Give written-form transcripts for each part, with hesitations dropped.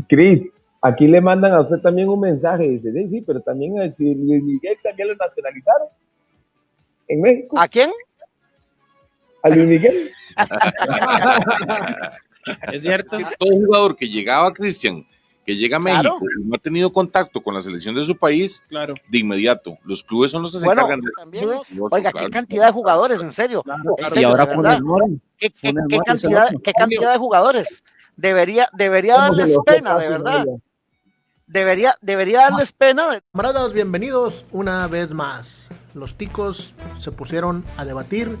Cris, aquí le mandan a usted también un mensaje, dice, sí, pero también si Luis Miguel también lo nacionalizaron en México. ¿A quién? A Luis Miguel. Es cierto. Todo jugador que llegaba, Cristian, que llega a México Claro. y no ha tenido contacto con la selección de su país, Claro. de inmediato. Los clubes son los que se encargan de también. eso. Oiga, Claro. qué cantidad de jugadores, en serio. Claro, En claro. serio, Y ahora de con verdad. el Mori. ¿Qué cantidad de jugadores? Debería darles pena, de verdad. Debería darles pena. Camaradas, bienvenidos una vez más. Los ticos se pusieron a debatir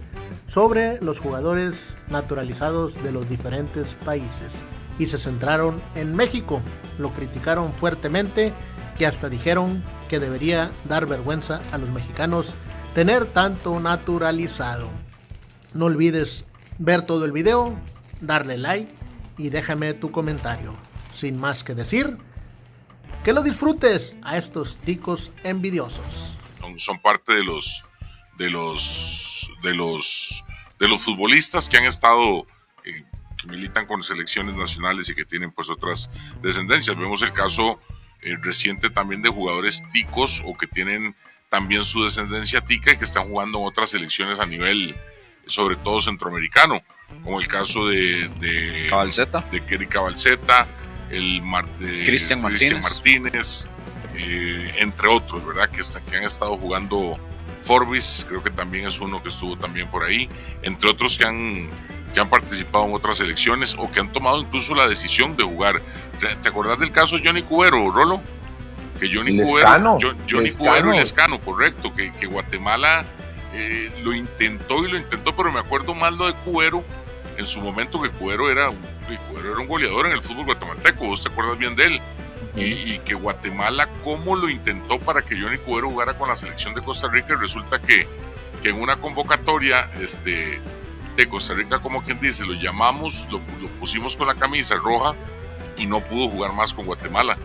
sobre los jugadores naturalizados de los diferentes países y se centraron en México. Lo criticaron fuertemente, que hasta dijeron que debería dar vergüenza a los mexicanos tener tanto naturalizado. No olvides ver todo el video, darle like y déjame tu comentario. Sin más que decir, que lo disfrutes a estos ticos envidiosos. Son parte de los futbolistas que han estado que militan con selecciones nacionales y que tienen pues otras descendencias. Vemos el caso reciente también de jugadores ticos o que tienen también su descendencia tica y que están jugando en otras selecciones a nivel sobre todo centroamericano, como el caso de Cabalceta, de Kerry Cabalceta, Cristian Martínez, entre otros, ¿verdad? Que han estado jugando. Forbis, creo que también es uno que estuvo también por ahí, entre otros que han participado en otras selecciones o que han tomado incluso la decisión de jugar. ¿Te acordás del caso Johnny Cubero, Rolo? Que Johnny Cubero y Lescano, correcto, que Guatemala lo intentó, pero me acuerdo más lo de Cubero en su momento, que Cubero era un goleador en el fútbol guatemalteco, ¿vos te acuerdas bien de él? Y que Guatemala cómo lo intentó para que Johnny Cubero jugara con la selección de Costa Rica, y resulta que en una convocatoria de Costa Rica, como quien dice, lo llamamos, lo pusimos con la camisa roja y no pudo jugar más con Guatemala.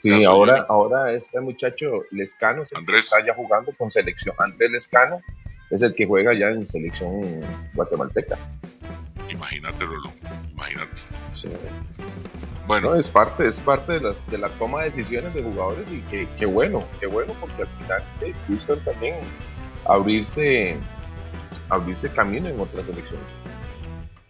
Sí, ahora este muchacho Lescano Andrés está ya jugando con selección. Andrés Lescano es el que juega ya en selección guatemalteca. Imagínate, Rolo, imagínate. Sí. Bueno, no, es parte de la toma de decisiones de jugadores y qué bueno, porque al final buscan también abrirse camino en otras selecciones.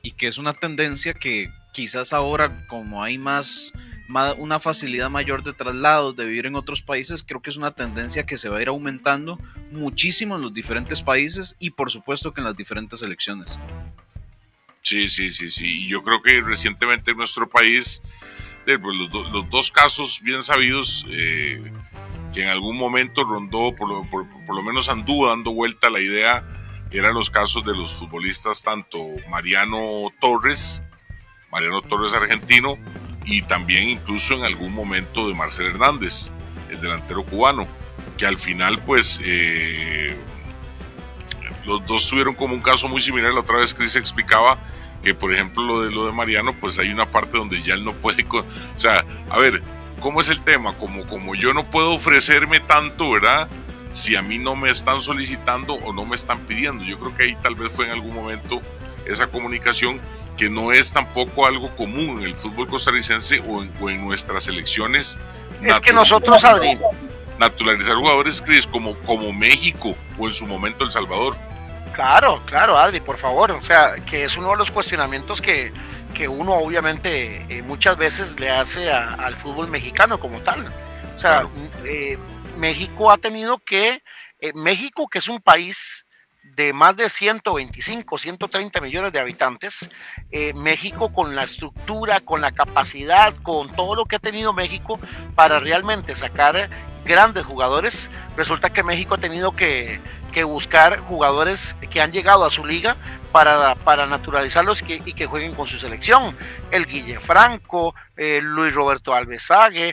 y que es una tendencia que quizás ahora, como hay una facilidad mayor de traslados, de vivir en otros países, creo que es una tendencia que se va a ir aumentando muchísimo en los diferentes países y por supuesto que en las diferentes selecciones. Sí. Y yo creo que recientemente en nuestro país, los dos casos bien sabidos, que en algún momento rondó, por lo menos anduvo dando vuelta la idea, eran los casos de los futbolistas, tanto Mariano Torres argentino, y también incluso en algún momento de Marcel Hernández, el delantero cubano, que al final pues los dos tuvieron como un caso muy similar. La otra vez Cris explicaba que, por ejemplo, lo de Mariano, pues hay una parte donde ya él no puede, o sea, a ver, ¿cómo es el tema? Como yo no puedo ofrecerme tanto, ¿verdad? Si a mí no me están solicitando o no me están pidiendo. Yo creo que ahí tal vez fue en algún momento esa comunicación, que no es tampoco algo común en el fútbol costarricense o en nuestras selecciones. Es que nosotros, Adri, naturalizar jugadores, Cris, como México o en su momento El Salvador. Claro, Adri, por favor, o sea, que es uno de los cuestionamientos que uno obviamente muchas veces le hace al fútbol mexicano como tal. O sea, claro. México ha tenido que, México, que es un país de más de 125, 130 millones de habitantes, México, con la estructura, con la capacidad, con todo lo que ha tenido México para realmente sacar grandes jugadores, resulta que México ha tenido que buscar jugadores que han llegado a su liga para naturalizarlos y que jueguen con su selección. El Guille Franco, Luis Roberto Alvesague,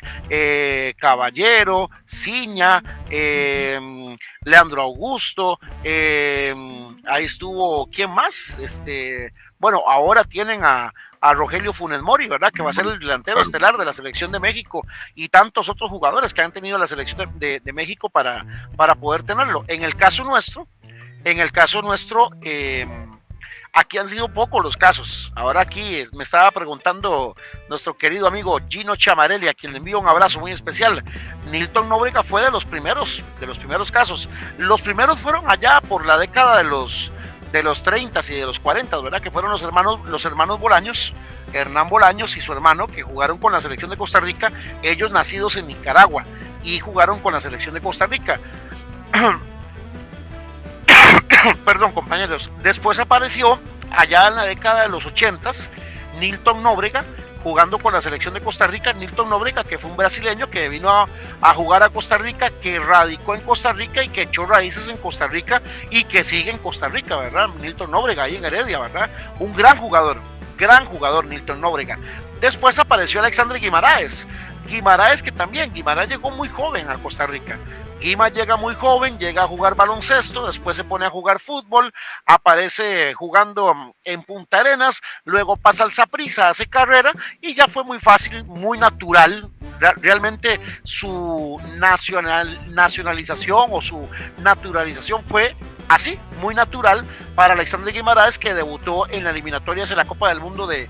Caballero, Ciña, Leandro Augusto, ahí estuvo, ¿quién más? Bueno, ahora tienen a Rogelio Funes Mori, ¿verdad? Que va a ser el delantero estelar de la selección de México, y tantos otros jugadores que han tenido la selección de México para poder tenerlo. En el caso nuestro, aquí han sido pocos los casos. Ahora aquí me estaba preguntando nuestro querido amigo Gino Chamarelli, a quien le envío un abrazo muy especial. Nilton Nóbrega fue de los primeros casos. Los primeros fueron allá por la década de los 30 y de los 40, ¿verdad? Que fueron los hermanos Bolaños, Hernán Bolaños y su hermano, que jugaron con la selección de Costa Rica, ellos nacidos en Nicaragua, y jugaron con la selección de Costa Rica. Perdón, compañeros. Después apareció allá en la década de los 80s Nilton Nóbrega jugando con la selección de Costa Rica. Nilton Nóbrega, que fue un brasileño que vino a jugar a Costa Rica, que radicó en Costa Rica y que echó raíces en Costa Rica y que sigue en Costa Rica, ¿verdad? Nilton Nóbrega ahí en Heredia, ¿verdad? Un gran jugador Nilton Nóbrega. Después apareció Alexandre Guimaraes, que también, Guimaraes llegó muy joven a Costa Rica. Guima llega muy joven, llega a jugar baloncesto, después se pone a jugar fútbol, aparece jugando en Punta Arenas, luego pasa al Saprissa, hace carrera y ya fue muy fácil, muy natural. Realmente su nacionalización o su naturalización fue así, muy natural para Alexandre Guimaraes, que debutó en la eliminatoria de la Copa del Mundo de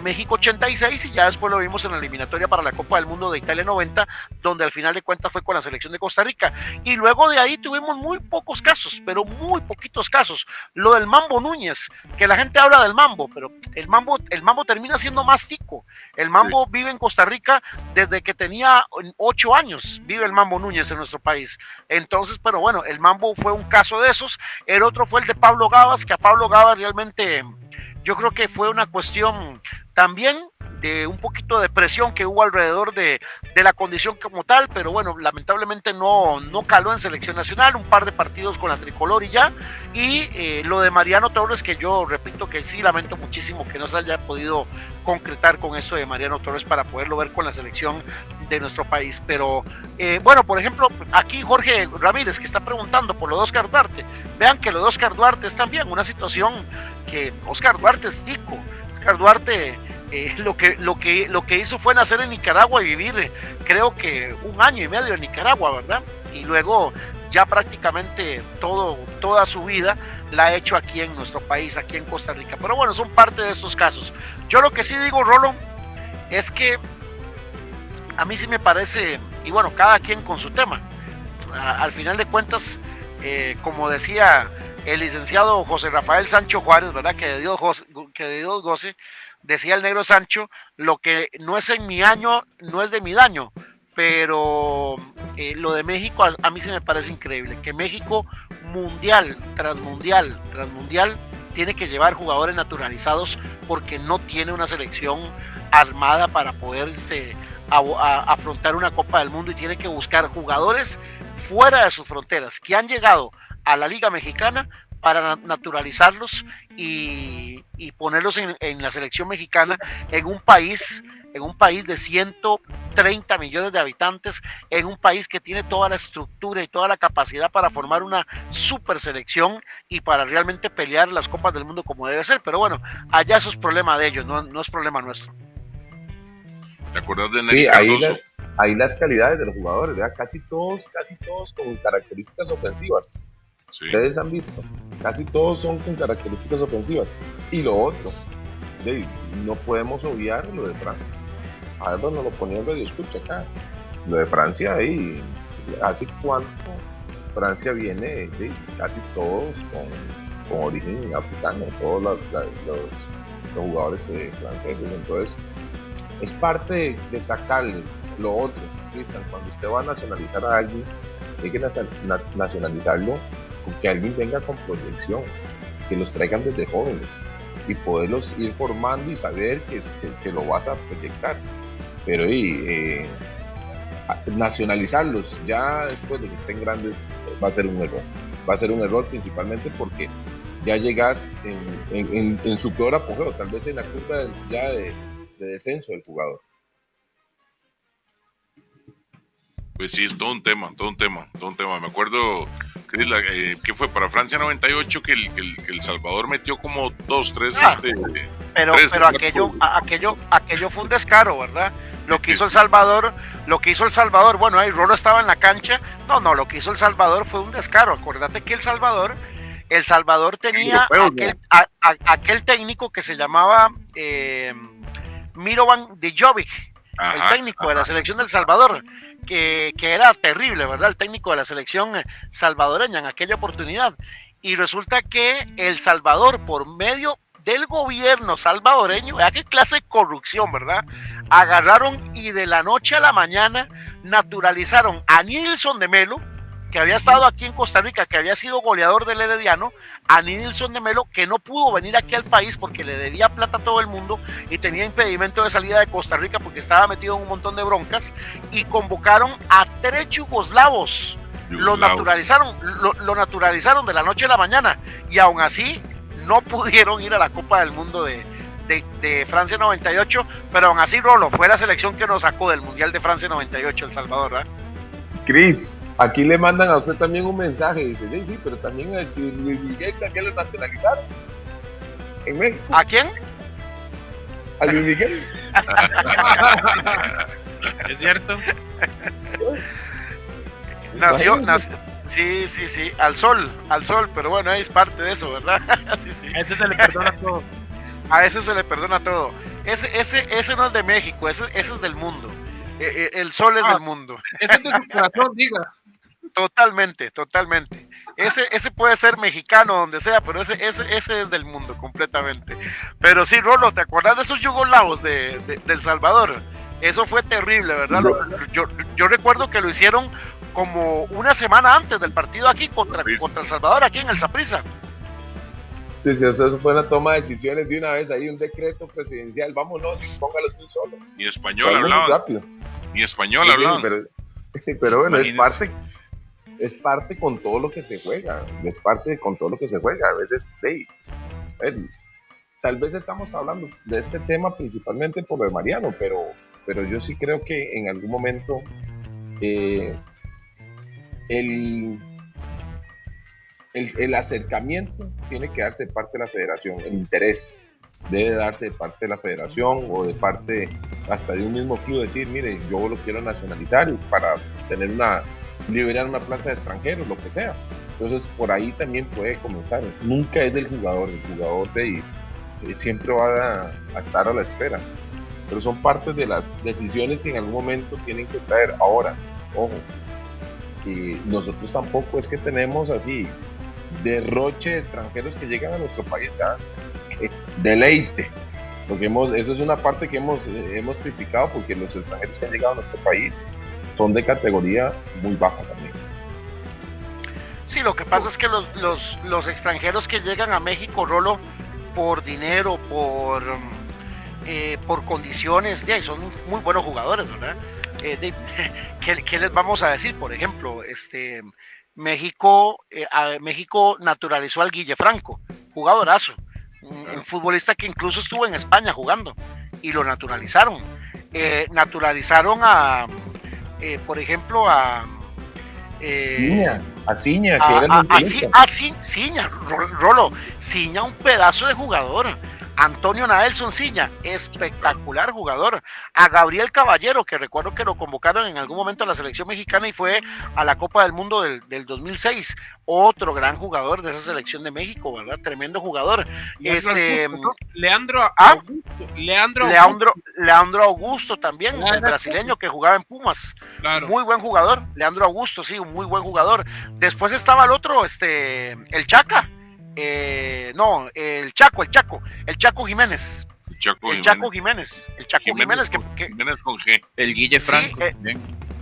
México 86 y ya después lo vimos en la eliminatoria para la Copa del Mundo de Italia 90, donde al final de cuentas fue con la selección de Costa Rica. Y luego de ahí tuvimos muy pocos casos, pero muy poquitos casos. Lo del Mambo Núñez, que la gente habla del Mambo, pero el Mambo termina siendo más tico. El Mambo vive en Costa Rica desde que tenía 8 años, vive el Mambo Núñez en nuestro país. Entonces, pero bueno, el Mambo fue un caso de esos. El otro fue el de Pablo Gabas, que a Pablo Gabas realmente yo creo que fue una cuestión también de un poquito de presión que hubo alrededor de la condición como tal, pero bueno, lamentablemente no caló en selección nacional, un par de partidos con la tricolor y ya. Y lo de Mariano Torres, que yo repito que sí lamento muchísimo que no se haya podido concretar con esto de Mariano Torres para poderlo ver con la selección de nuestro país. Pero bueno, por ejemplo, aquí Jorge Ramírez, que está preguntando por lo de Oscar Duarte. Vean que lo de Oscar Duarte es también una situación que Oscar Duarte es tico. Oscar Duarte lo que hizo fue nacer en Nicaragua y vivir creo que 1 año y medio en Nicaragua, ¿verdad? Y luego ya prácticamente toda su vida la ha hecho aquí en nuestro país, aquí en Costa Rica. Pero bueno, son parte de estos casos. Yo lo que sí digo, Rolo, es que a mí sí me parece, y bueno, cada quien con su tema. Al final de cuentas, como decía el licenciado José Rafael Sancho Juárez, ¿verdad? Que de Dios goce, decía el negro Sancho, lo que no es en mi año, no es de mi daño. Pero lo de México a mí se me parece increíble, que México mundial tras mundial tiene que llevar jugadores naturalizados porque no tiene una selección armada para poder afrontar una Copa del Mundo, y tiene que buscar jugadores fuera de sus fronteras que han llegado a la Liga Mexicana para naturalizarlos y ponerlos en la selección mexicana en un país de 130 millones de habitantes, en un país que tiene toda la estructura y toda la capacidad para formar una super selección y para realmente pelear las Copas del Mundo como debe ser. Pero bueno, allá eso es problema de ellos, no es problema nuestro. ¿Te acuerdas de Nelly Cardoso? Ahí las calidades de los jugadores, ¿verdad? Casi todos con características ofensivas. Sí. Ustedes han visto, casi todos son con características ofensivas. Y lo otro, no podemos obviar lo de Francia. A ver, no lo ponía en radio escucha acá. Lo de Francia, ahí, ¿hace cuánto Francia viene? Casi todos con origen africano, todos los jugadores franceses. Entonces, es parte de sacarle lo otro. Cristian, cuando usted va a nacionalizar a alguien, hay que nacionalizarlo con que alguien venga con proyección, que los traigan desde jóvenes y poderlos ir formando y saber que lo vas a proyectar. Pero nacionalizarlos ya después de que estén grandes va a ser un error. Va a ser un error principalmente porque ya llegas en su peor apogeo, tal vez en la curva ya de descenso del jugador. Pues sí, es todo un tema. Me acuerdo, Cris, que fue para Francia 98 que el Salvador metió como 2, 3 pero aquello fue un descaro, ¿verdad? Lo que hizo El Salvador, bueno, ahí Rolo estaba en la cancha. No, lo que hizo El Salvador fue un descaro. Acuérdate que El Salvador El Salvador tenía aquel técnico que se llamaba Mirovan Djokovic, el técnico de la selección del Salvador, que era terrible, ¿verdad? El técnico de la selección salvadoreña en aquella oportunidad. Y resulta que El Salvador, por medio del gobierno salvadoreño, vea qué clase de corrupción, ¿verdad? Agarraron y de la noche a la mañana naturalizaron a Nilson de Melo, que había estado aquí en Costa Rica, que había sido goleador del Herediano, a Nilson de Melo, que no pudo venir aquí al país porque le debía plata a todo el mundo y tenía impedimento de salida de Costa Rica porque estaba metido en un montón de broncas, y convocaron a 3 yugoslavos. Lo naturalizaron de la noche a la mañana, y aún así no pudieron ir a la Copa del Mundo de Francia 98, pero aún así, Rolo, fue la selección que nos sacó del Mundial de Francia 98, El Salvador, ¿verdad? Cris, aquí le mandan a usted también un mensaje, dice, sí, pero también a Luis Miguel también lo nacionalizaron en México. ¿A quién? A Luis Miguel. ¿Es cierto? Nació, sí, al sol, pero bueno, es parte de eso, ¿verdad? Sí. A ese se le perdona todo. A ese se le perdona todo. Ese no es de México, ese es del mundo. El sol es del mundo. Ese es de su corazón, diga. Totalmente. Ese puede ser mexicano, donde sea, pero ese es del mundo, completamente. Pero sí, Rolo, ¿te acuerdas de esos yugoslavos de El Salvador? Eso fue terrible, ¿verdad? Yo recuerdo que lo hicieron como una semana antes del partido aquí contra El Salvador, aquí en el Saprissa. Dice, eso fue una toma de decisiones de una vez, ahí un decreto presidencial, vámonos y póngalos un solo. Ni español hablaban. Ni español hablaban. Pero bueno, es parte con todo lo que se juega, a veces, tal vez estamos hablando de este tema principalmente por el Mariano, pero yo sí creo que en algún momento el acercamiento tiene que darse de parte de la federación, el interés debe darse de parte de la federación o de parte hasta de un mismo club, decir, mire, yo lo quiero nacionalizar para tener liberar una plaza de extranjeros, lo que sea. Entonces por ahí también puede comenzar. Nunca es del jugador, el jugador siempre va a estar a la espera, pero son parte de las decisiones que en algún momento tienen que traer. Ahora, ojo, y nosotros tampoco es que tenemos así derroche de extranjeros que llegan a nuestro país, ¿verdad? Deleite, porque eso es una parte que hemos criticado, porque los extranjeros que han llegado a nuestro país son de categoría muy baja también. Sí, lo que pasa es que los extranjeros que llegan a México, Rolo, por dinero, por condiciones, son muy buenos jugadores, ¿verdad? ¿Qué les vamos a decir? Por ejemplo, México naturalizó al Guille Franco, jugadorazo, un futbolista que incluso estuvo en España jugando, y lo naturalizaron. Naturalizaron por ejemplo, Ciña, Rolo, Ciña, un pedazo de jugador. Antonio Naelson Ciña, espectacular jugador. A Gabriel Caballero, que recuerdo que lo convocaron en algún momento a la selección mexicana y fue a la Copa del Mundo del 2006. Otro gran jugador de esa selección de México, ¿verdad? Tremendo jugador. Leandro Augusto también, el brasileño que jugaba en Pumas. Claro. Muy buen jugador. Leandro Augusto, sí, un muy buen jugador. Después estaba el otro, el Chaca. El Chaco Jiménez. El Chaco Jiménez con G. El Guille Franco. Sí,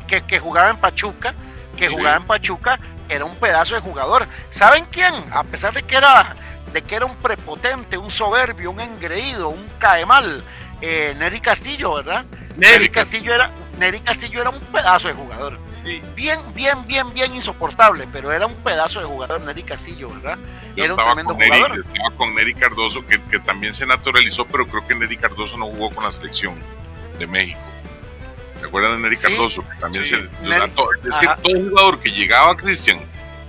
que jugaba en Pachuca, era un pedazo de jugador. ¿Saben quién? A pesar de que era un prepotente, un soberbio, un engreído, un caemal, Nery Castillo, ¿verdad? Nery Castillo era un pedazo de jugador. Sí. Bien insoportable, pero era un pedazo de jugador, Nery Castillo, ¿verdad? Era un tremendo jugador. Estaba con Nery Cardoso, que también se naturalizó, pero creo que Nery Cardoso no jugó con la selección de México. ¿Te acuerdas de Nery Cardoso? Que también es que todo jugador que llegaba, Cristian,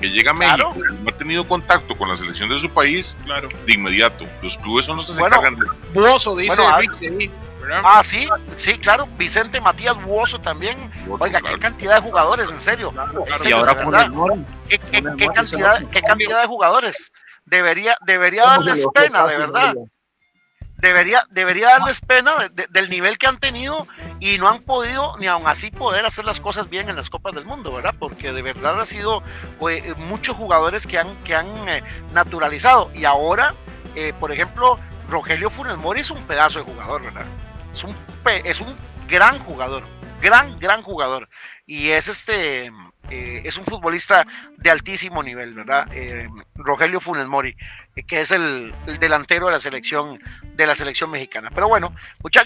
que llega a México, no ha tenido contacto con la selección de su país, de inmediato. Los clubes son los que se encargan de... Buoso, dice Richie. Sí, claro, Vicente Matías Buoso también. Oiga, qué cantidad de jugadores, en serio. Y ahora con el ¿Qué cantidad de jugadores? debería darles pena, de verdad. Debería darles pena del nivel que han tenido y no han podido ni aún así poder hacer las cosas bien en las Copas del Mundo, ¿verdad? Porque de verdad ha sido muchos jugadores que han naturalizado. Y ahora, por ejemplo, Rogelio Funes Mori es un pedazo de jugador, ¿verdad? Es un gran jugador, gran jugador. Y es es un futbolista de altísimo nivel, ¿verdad? Rogelio Funes Mori, que es el delantero de la selección mexicana. Pero bueno, muchachos.